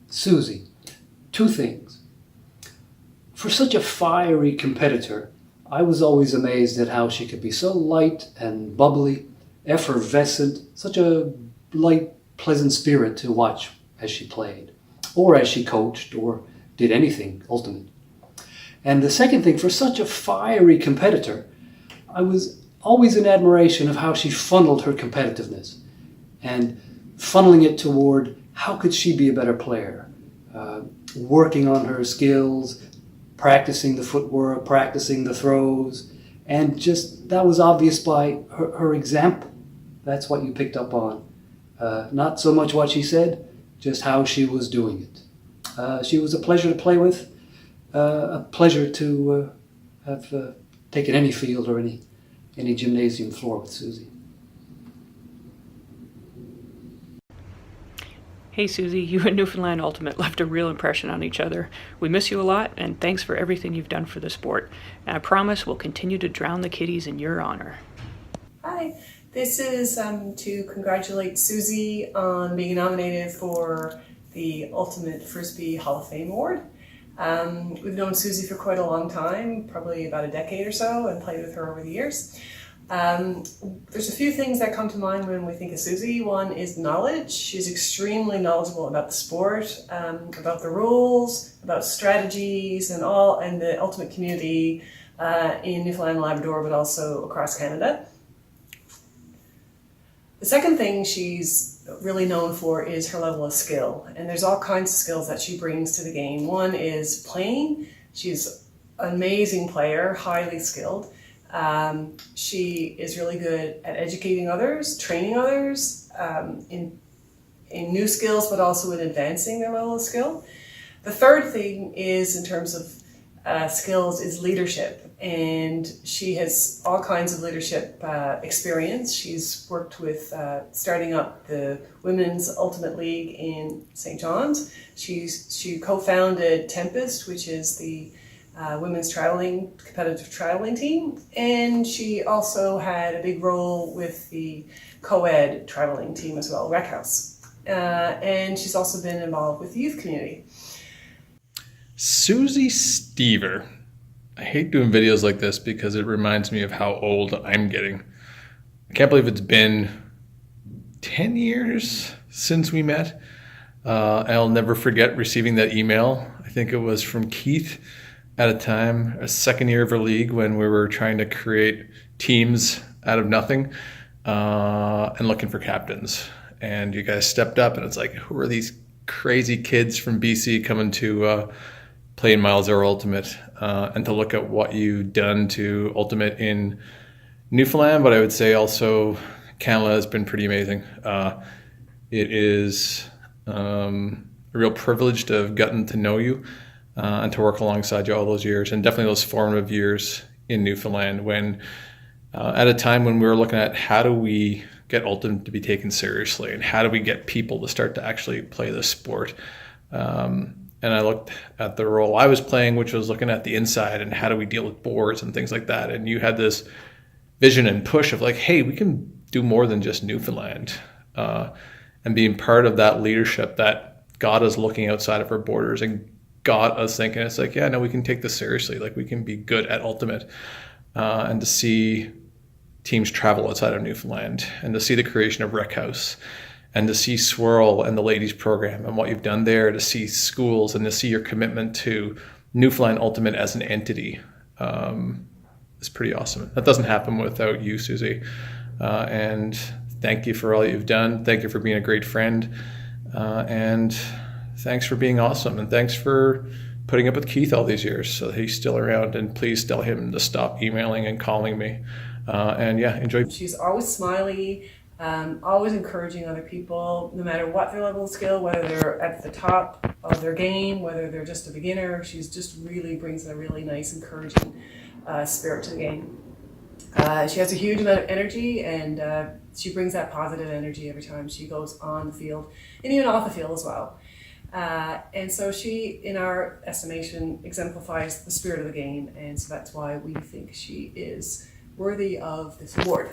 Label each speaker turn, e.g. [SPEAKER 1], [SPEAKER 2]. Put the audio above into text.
[SPEAKER 1] Suzy, two things. For such a fiery competitor, I was always amazed at how she could be so light and bubbly, effervescent, such a light, pleasant spirit to watch as she played, or as she coached, or did anything ultimate. And the second thing, for such a fiery competitor, I was always in admiration of how she funneled her competitiveness and funneling it toward how could she be a better player, working on her skills, practicing the footwork, practicing the throws, and just that was obvious by her example. That's what you picked up on. Not so much what she said, just how she was doing it. She was a pleasure to play with, a pleasure to have taken any field or any gymnasium floor with Suzy.
[SPEAKER 2] Hey Suzy, you and Newfoundland Ultimate left a real impression on each other. We miss you a lot, and thanks for everything you've done for the sport. And I promise we'll continue to drown the kiddies in your honor.
[SPEAKER 3] Hi, this is to congratulate Suzy on being nominated for the Ultimate Frisbee Hall of Fame Award. We've known Suzy for quite a long time, probably about a decade or so, and played with her over the years. There's a few things that come to mind when we think of Suzy. One is knowledge. She's extremely knowledgeable about the sport, about the rules, about strategies, and the ultimate community in Newfoundland and Labrador, but also across Canada. The second thing she's really known for is her level of skill, and there's all kinds of skills that she brings to the game. One is playing. She's an amazing player, highly skilled. She is really good at educating others, training others in new skills, but also in advancing their level of skill. The third thing is, in terms of skills, is leadership, and she has all kinds of leadership experience. She's worked with starting up the Women's Ultimate League in St. John's. She co-founded Tempest, which is the women's competitive trialing team, and she also had a big role with the co-ed trialing team as well, Rec House. And she's also been involved with the youth community.
[SPEAKER 4] Suzy Stever. I hate doing videos like this because it reminds me of how old I'm getting. I can't believe it's been 10 years since we met. I'll never forget receiving that email. I think it was from Keith at a time, a second year of our league, when we were trying to create teams out of nothing and looking for captains. And you guys stepped up, and it's like, who are these crazy kids from BC coming to play in Miles Hour Ultimate? And to look at what you've done to Ultimate in Newfoundland, but I would say also Canada has been pretty amazing. It is a real privilege to have gotten to know you and to work alongside you all those years, and definitely those formative years in Newfoundland when at a time when we were looking at how do we get Ultimate to be taken seriously and how do we get people to start to actually play this sport. And I looked at the role I was playing, which was looking at the inside and how do we deal with boards and things like that. And you had this vision and push of like, hey, we can do more than just Newfoundland. And being part of that leadership that got us looking outside of our borders and got us thinking, it's like, yeah, no, we can take this seriously. Like, we can be good at Ultimate. And to see teams travel outside of Newfoundland and to see the creation of Rec House and to see Swirl and the ladies program and what you've done there, to see schools and to see your commitment to Newfoundland Ultimate as an entity is pretty awesome. That doesn't happen without you, Suzy. And thank you for all you've done. Thank you for being a great friend. And thanks for being awesome. And thanks for putting up with Keith all these years so he's still around. And please tell him to stop emailing and calling me. And yeah, enjoy.
[SPEAKER 3] She's always smiley. Always encouraging other people, no matter what their level of skill, whether they're at the top of their game, whether they're just a beginner. She's just really brings a really nice, encouraging spirit to the game. She has a huge amount of energy, and she brings that positive energy every time she goes on the field, and even off the field as well. And so she, in our estimation, exemplifies the spirit of the game, and so that's why we think she is worthy of this award.